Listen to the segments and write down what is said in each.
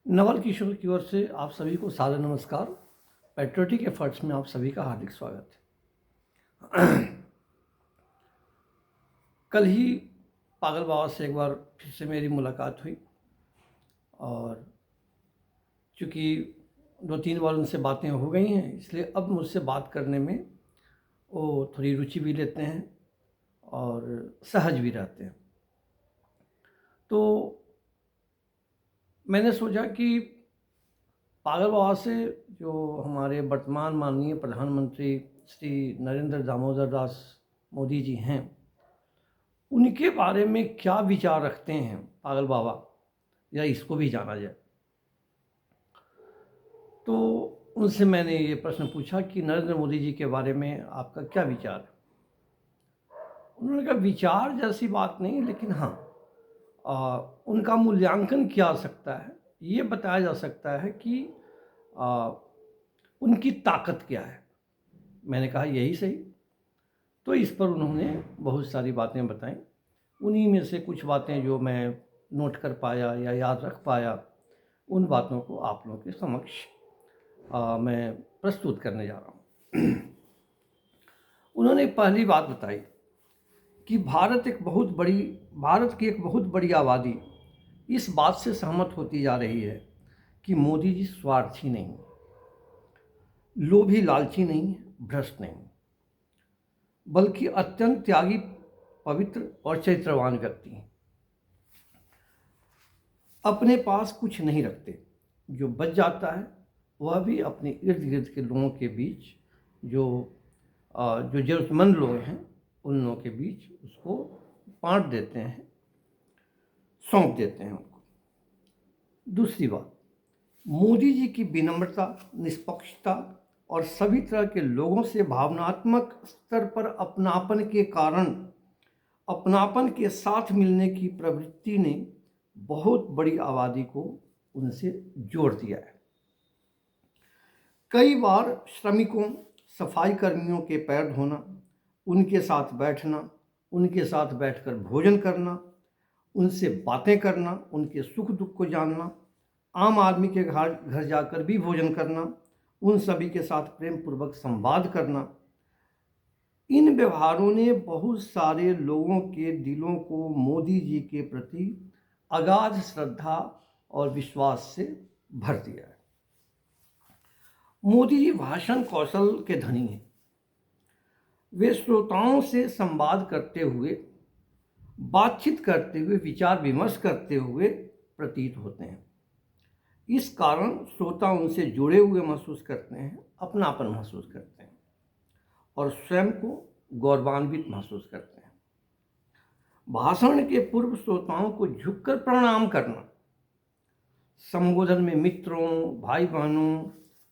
नवल किशोर की ओर से आप सभी को सादर नमस्कार। पैट्रियोटिक एफर्ट्स में आप सभी का हार्दिक स्वागत है। कल ही पागल बाबा से एक बार फिर से मेरी मुलाकात हुई और चूँकि 2-3 बार उनसे बातें हो गई हैं, इसलिए अब मुझसे बात करने में वो थोड़ी रुचि भी लेते हैं और सहज भी रहते हैं। तो मैंने सोचा कि पागल बाबा से जो हमारे वर्तमान माननीय प्रधानमंत्री श्री नरेंद्र दामोदर दास मोदी जी हैं, उनके बारे में क्या विचार रखते हैं पागल बाबा, या इसको भी जाना जाए। तो उनसे मैंने ये प्रश्न पूछा कि नरेंद्र मोदी जी के बारे में आपका क्या विचार है। उन्होंने कहा विचार जैसी बात नहीं, लेकिन हाँ उनका मूल्यांकन किया जा सकता है, ये बताया जा सकता है कि उनकी ताकत क्या है। मैंने कहा यही सही। तो इस पर उन्होंने बहुत सारी बातें बताई। उन्हीं में से कुछ बातें जो मैं नोट कर पाया या याद रख पाया, उन बातों को आप लोगों के समक्ष मैं प्रस्तुत करने जा रहा हूँ। उन्होंने पहली बात बताई कि भारत की एक बहुत बड़ी आबादी इस बात से सहमत होती जा रही है कि मोदी जी स्वार्थी नहीं, लोभी लालची नहीं, भ्रष्ट नहीं, बल्कि अत्यंत त्यागी, पवित्र और चरित्रवान व्यक्ति हैं। अपने पास कुछ नहीं रखते, जो बच जाता है वह भी अपने इर्द गिर्द के लोगों के बीच, जो ज़रूरतमंद लोग हैं उन लोगों के बीच उसको बांट देते हैं, सौंप देते हैं उनको। दूसरी बात, मोदी जी की विनम्रता, निष्पक्षता और सभी तरह के लोगों से भावनात्मक स्तर पर अपनापन के कारण अपनापन के साथ मिलने की प्रवृत्ति ने बहुत बड़ी आबादी को उनसे जोड़ दिया है। कई बार श्रमिकों, सफाई कर्मियों के पैर धोना, उनके साथ बैठना, उनके साथ बैठकर भोजन करना, उनसे बातें करना, उनके सुख दुख को जानना, आम आदमी के घर जाकर भी भोजन करना, उन सभी के साथ प्रेम पूर्वक संवाद करना, इन व्यवहारों ने बहुत सारे लोगों के दिलों को मोदी जी के प्रति अगाध श्रद्धा और विश्वास से भर दिया है। मोदी जी भाषण कौशल के धनी हैं। वे श्रोताओं से संवाद करते हुए, बातचीत करते हुए, विचार विमर्श करते हुए प्रतीत होते हैं। इस कारण श्रोता उनसे जुड़े हुए महसूस करते हैं, अपनापन महसूस करते हैं और स्वयं को गौरवान्वित महसूस करते हैं। भाषण के पूर्व श्रोताओं को झुककर प्रणाम करना, संबोधन में मित्रों, भाई बहनों,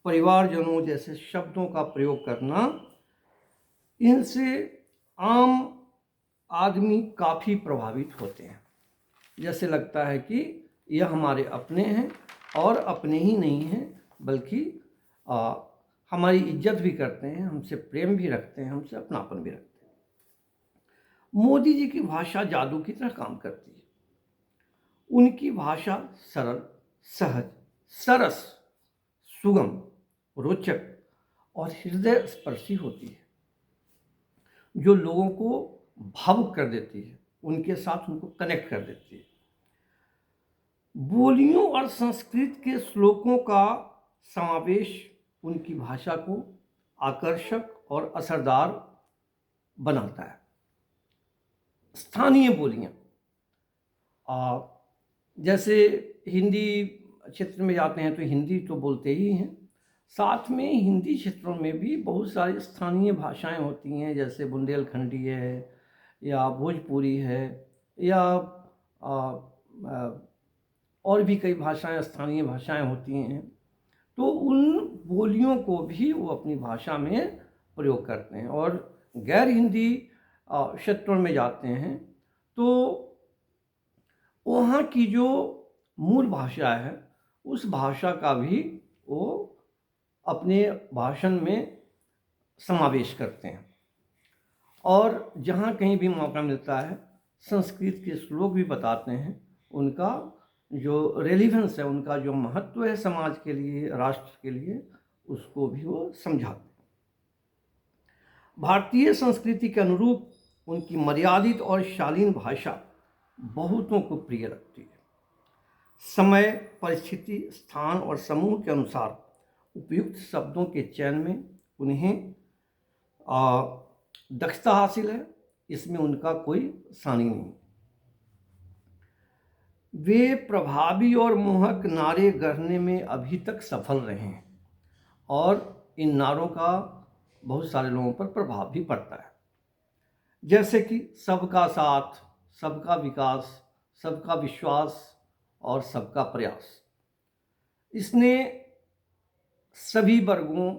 परिवारजनों जैसे शब्दों का प्रयोग करना, इनसे आम आदमी काफ़ी प्रभावित होते हैं। जैसे लगता है कि यह हमारे अपने हैं और अपने ही नहीं हैं, बल्कि हमारी इज्जत भी करते हैं, हमसे प्रेम भी रखते हैं, हमसे अपनापन भी रखते हैं। मोदी जी की भाषा जादू की तरह काम करती है। उनकी भाषा सरल, सहज, सरस, सुगम, रोचक और हृदय स्पर्शी होती है, जो लोगों को भावुक कर देती है, उनके साथ उनको कनेक्ट कर देती है। बोलियों और संस्कृत के श्लोकों का समावेश उनकी भाषा को आकर्षक और असरदार बनाता है। स्थानीय बोलियां, जैसे हिंदी क्षेत्र में जाते हैं तो हिंदी तो बोलते ही हैं, साथ में हिंदी क्षेत्रों में भी बहुत सारी स्थानीय भाषाएं होती हैं, जैसे बुंदेलखंडी है या भोजपुरी है या और भी कई भाषाएं, स्थानीय भाषाएं होती हैं। तो उन बोलियों को भी वो अपनी भाषा में प्रयोग करते हैं। और गैर हिंदी क्षेत्रों में जाते हैं तो वहाँ की जो मूल भाषा है उस भाषा का भी वो अपने भाषण में समावेश करते हैं। और जहाँ कहीं भी मौका मिलता है संस्कृत के श्लोक भी बताते हैं, उनका जो रेलिवेंस है, उनका जो महत्व है समाज के लिए, राष्ट्र के लिए, उसको भी वो समझाते हैं। भारतीय संस्कृति के अनुरूप उनकी मर्यादित और शालीन भाषा बहुतों को प्रिय लगती है। समय, परिस्थिति, स्थान और समूह के अनुसार उपयुक्त शब्दों के चयन में उन्हें दक्षता हासिल है, इसमें उनका कोई सानी नहीं। वे प्रभावी और मोहक नारे गढ़ने में अभी तक सफल रहे हैं और इन नारों का बहुत सारे लोगों पर प्रभाव भी पड़ता है, जैसे कि सबका साथ, सबका विकास, सबका विश्वास और सबका प्रयास। इसने सभी वर्गों,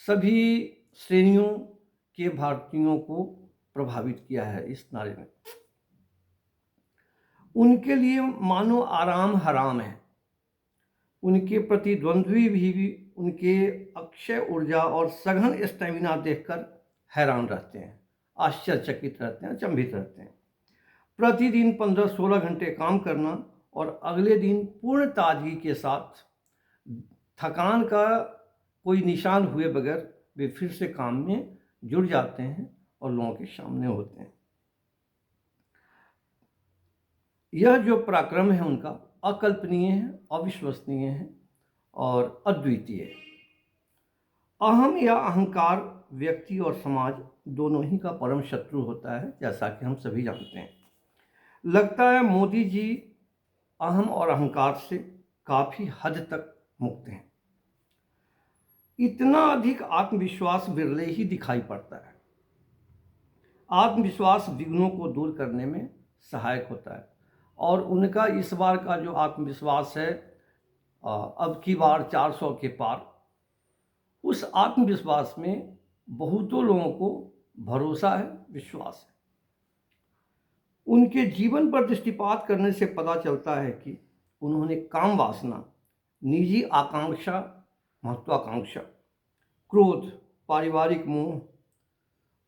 सभी श्रेणियों के भारतीयों को प्रभावित किया है इस नारे ने। उनके लिए मानो आराम हराम है। उनके प्रतिद्वंद्वी भी उनके अक्षय ऊर्जा और सघन स्टेमिना देखकर हैरान रहते हैं, आश्चर्यचकित रहते हैं, अचंभित रहते हैं। प्रतिदिन 15-16 घंटे काम करना और अगले दिन पूर्ण ताजगी के साथ, थकान का कोई निशान हुए बगैर वे फिर से काम में जुड़ जाते हैं और लोगों के सामने होते हैं। यह जो पराक्रम है उनका अकल्पनीय है, अविश्वसनीय है और अद्वितीय है। अहम या अहंकार व्यक्ति और समाज दोनों ही का परम शत्रु होता है, जैसा कि हम सभी जानते हैं। लगता है मोदी जी अहम और अहंकार से काफ़ी हद तक मुक्त हैं। इतना अधिक आत्मविश्वास विरले ही दिखाई पड़ता है। आत्मविश्वास विघ्नों को दूर करने में सहायक होता है और उनका इस बार का जो आत्मविश्वास है, अब की बार 400 के पार, उस आत्मविश्वास में बहुतों लोगों को भरोसा है, विश्वास है। उनके जीवन पर दृष्टिपात करने से पता चलता है कि उन्होंने काम वासना, निजी आकांक्षा, महत्वाकांक्षा, क्रोध, पारिवारिक मोह,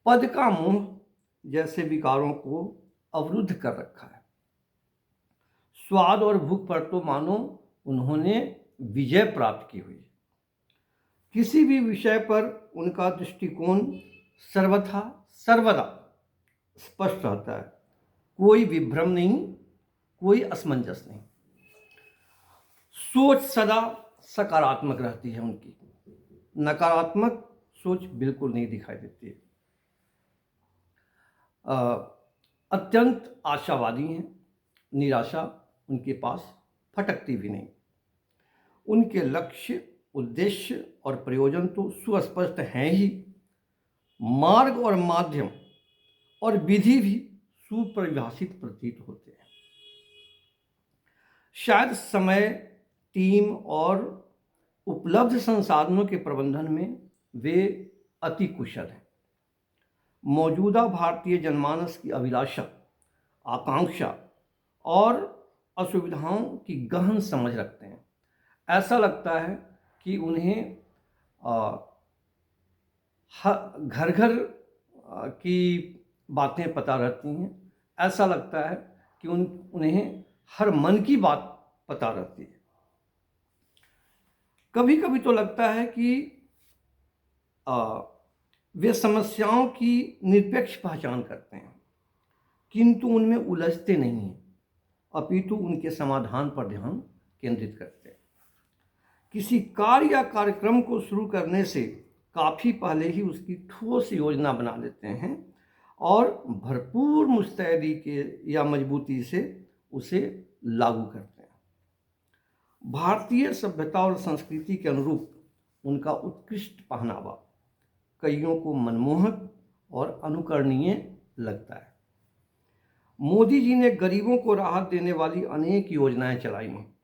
पद का मोह जैसे विकारों को अवरुद्ध कर रखा है। स्वाद और भूख पर तो मानो उन्होंने विजय प्राप्त की हुई। किसी भी विषय पर उनका दृष्टिकोण सर्वथा सर्वदा स्पष्ट रहता है। कोई विभ्रम नहीं, कोई असमंजस नहीं। सोच सदा सकारात्मक रहती है उनकी, नकारात्मक सोच बिल्कुल नहीं दिखाई देती है। अत्यंत आशावादी हैं, निराशा उनके पास फटकती भी नहीं। उनके लक्ष्य, उद्देश्य और प्रयोजन तो सुस्पष्ट हैं ही, मार्ग और माध्यम और विधि भी सुपरिभाषित प्रतीत होते हैं। शायद समय, टीम और उपलब्ध संसाधनों के प्रबंधन में वे अति कुशल हैं। मौजूदा भारतीय जनमानस की अभिलाषा, आकांक्षा और असुविधाओं की गहन समझ रखते हैं। ऐसा लगता है कि उन्हें घर घर की बातें पता रहती हैं। ऐसा लगता है कि उन्हें हर मन की बात पता रहती है। कभी कभी तो लगता है कि वे समस्याओं की निरपेक्ष पहचान करते हैं, किंतु उनमें उलझते नहीं हैं, अपितु उनके समाधान पर ध्यान केंद्रित करते हैं। किसी कार्य या कार्यक्रम को शुरू करने से काफ़ी पहले ही उसकी ठोस योजना बना लेते हैं और भरपूर मुस्तैदी के या मजबूती से उसे लागू करते हैं। भारतीय सभ्यता और संस्कृति के अनुरूप उनका उत्कृष्ट पहनावा कईयों को मनमोहक और अनुकरणीय लगता है। मोदी जी ने गरीबों को राहत देने वाली अनेक योजनाएं चलाई हैं,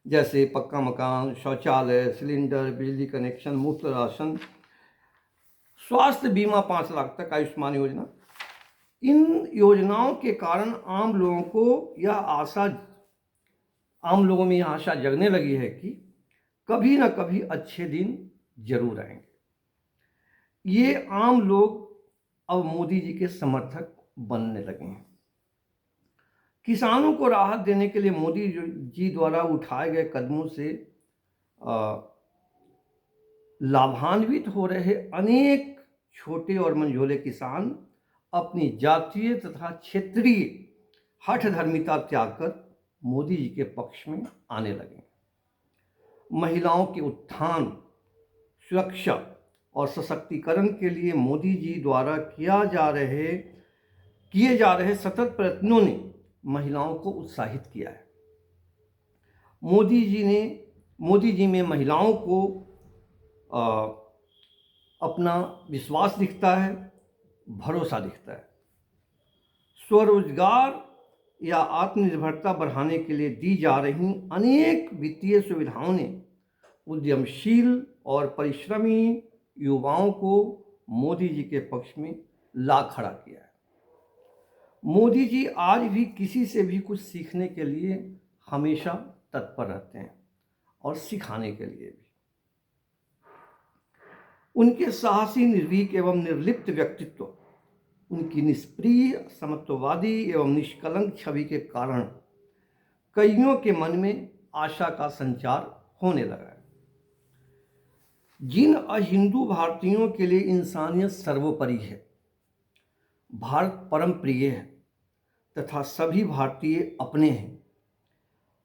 जैसे पक्का मकान, शौचालय, सिलेंडर, बिजली कनेक्शन, मुफ्त राशन, स्वास्थ्य बीमा 5 लाख तक, आयुष्मान योजना। इन योजनाओं के कारण आम लोगों में यह आशा जगने लगी है कि कभी ना कभी अच्छे दिन जरूर आएंगे। ये आम लोग अब मोदी जी के समर्थक बनने लगे हैं। किसानों को राहत देने के लिए मोदी जी द्वारा उठाए गए कदमों से लाभान्वित हो रहे अनेक छोटे और मंझोले किसान अपनी जातीय तथा क्षेत्रीय हठधर्मिता त्याग कर मोदी जी के पक्ष में आने लगे। महिलाओं के उत्थान, सुरक्षा और सशक्तिकरण के लिए मोदी जी द्वारा किए जा रहे सतत प्रयत्नों ने महिलाओं को उत्साहित किया है। मोदी जी में महिलाओं को अपना विश्वास दिखता है, भरोसा दिखता है। स्वरोजगार या आत्मनिर्भरता बढ़ाने के लिए दी जा रही अनेक वित्तीय सुविधाओं ने उद्यमशील और परिश्रमी युवाओं को मोदी जी के पक्ष में ला खड़ा किया है। मोदी जी आज भी किसी से भी कुछ सीखने के लिए हमेशा तत्पर रहते हैं और सिखाने के लिए भी। उनके साहसी, निर्भीक एवं निर्लिप्त व्यक्तित्व, उनकी निष्प्रिय, समत्ववादी एवं निष्कलंक छवि के कारण कईयों के मन में आशा का संचार होने लगा है। जिन अहिंदू भारतीयों के लिए इंसानियत सर्वोपरि है, भारत परम प्रिय है तथा सभी भारतीय अपने हैं,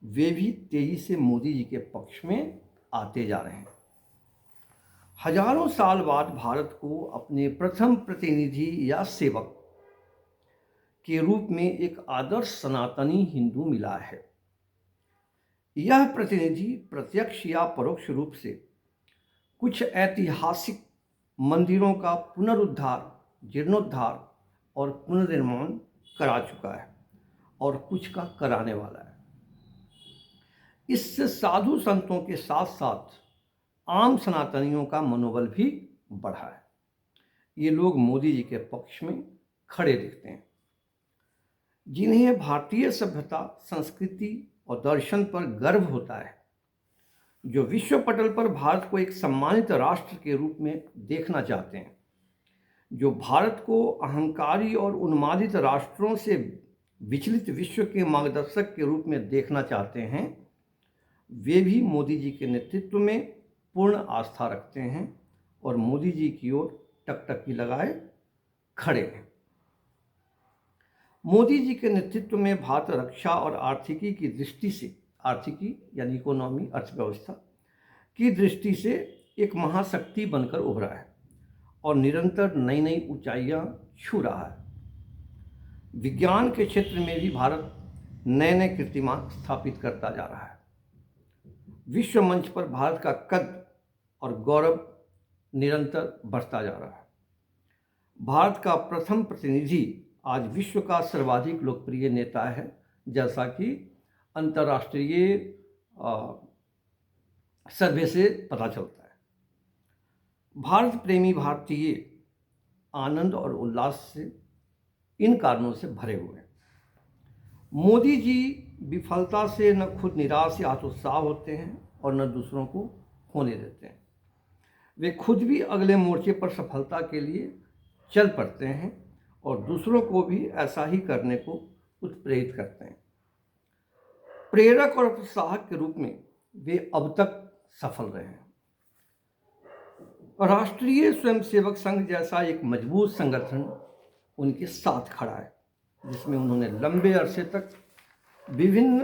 वे भी तेजी से मोदी जी के पक्ष में आते जा रहे हैं। हजारों साल बाद भारत को अपने प्रथम प्रतिनिधि या सेवक के रूप में एक आदर्श सनातनी हिंदू मिला है। यह प्रतिनिधि प्रत्यक्ष या परोक्ष रूप से कुछ ऐतिहासिक मंदिरों का पुनरुद्धार, जीर्णोद्धार और पुनर्निर्माण करा चुका है और कुछ का कराने वाला है। इससे साधु संतों के साथ साथ आम सनातनियों का मनोबल भी बढ़ा है। ये लोग मोदी जी के पक्ष में खड़े दिखते हैं। जिन्हें भारतीय सभ्यता, संस्कृति और दर्शन पर गर्व होता है, जो विश्व पटल पर भारत को एक सम्मानित राष्ट्र के रूप में देखना चाहते हैं, जो भारत को अहंकारी और उन्मादित राष्ट्रों से विचलित विश्व के मार्गदर्शक के रूप में देखना चाहते हैं, वे भी मोदी जी के नेतृत्व में पूर्ण आस्था रखते हैं और मोदी जी की ओर टकटकी लगाए खड़े हैं। मोदी जी के नेतृत्व में भारत रक्षा और आर्थिकी की दृष्टि से, आर्थिकी यानी इकोनॉमी, अर्थव्यवस्था की दृष्टि से एक महाशक्ति बनकर उभरा है और निरंतर नई नई ऊंचाइयां छू रहा है। विज्ञान के क्षेत्र में भी भारत नए नए कीर्तिमान स्थापित करता जा रहा है। विश्व मंच पर भारत का कद और गौरव निरंतर बढ़ता जा रहा है। भारत का प्रथम प्रतिनिधि आज विश्व का सर्वाधिक लोकप्रिय नेता है, जैसा कि अंतर्राष्ट्रीय सर्वे से पता चलता है। भारत प्रेमी भारतीय आनंद और उल्लास से, इन कारणों से भरे हुए हैं। मोदी जी विफलता से न खुद निराश या हतोत्साह होते हैं और न दूसरों को होने देते हैं। वे खुद भी अगले मोर्चे पर सफलता के लिए चल पड़ते हैं और दूसरों को भी ऐसा ही करने को उत्प्रेरित करते हैं। प्रेरक और प्रोत्साहक के रूप में वे अब तक सफल रहे हैं। राष्ट्रीय स्वयंसेवक संघ जैसा एक मजबूत संगठन उनके साथ खड़ा है, जिसमें उन्होंने लंबे अरसे तक विभिन्न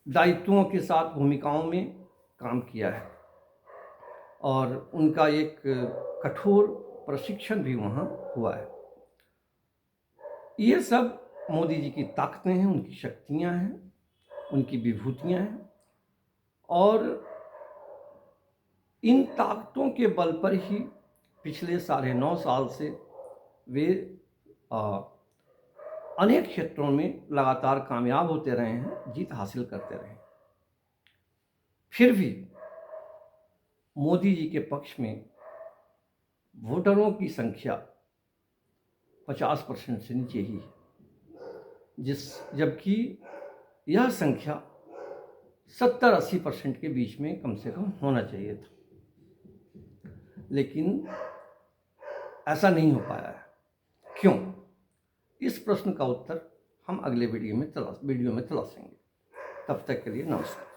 दायित्वों के साथ, भूमिकाओं में काम किया है और उनका एक कठोर प्रशिक्षण भी वहाँ हुआ है। ये सब मोदी जी की ताकतें हैं, उनकी शक्तियाँ हैं, उनकी विभूतियाँ हैं और इन ताकतों के बल पर ही पिछले 9.5 साल से वे अनेक क्षेत्रों में लगातार कामयाब होते रहे हैं, जीत हासिल करते रहे हैं। फिर भी मोदी जी के पक्ष में वोटरों की संख्या 50% से नीचे ही है, जबकि यह संख्या 70-80% के बीच में कम से कम होना चाहिए था, लेकिन ऐसा नहीं हो पाया है। क्यों? इस प्रश्न का उत्तर हम अगले वीडियो में तलाशेंगे। तब तक के लिए नमस्कार।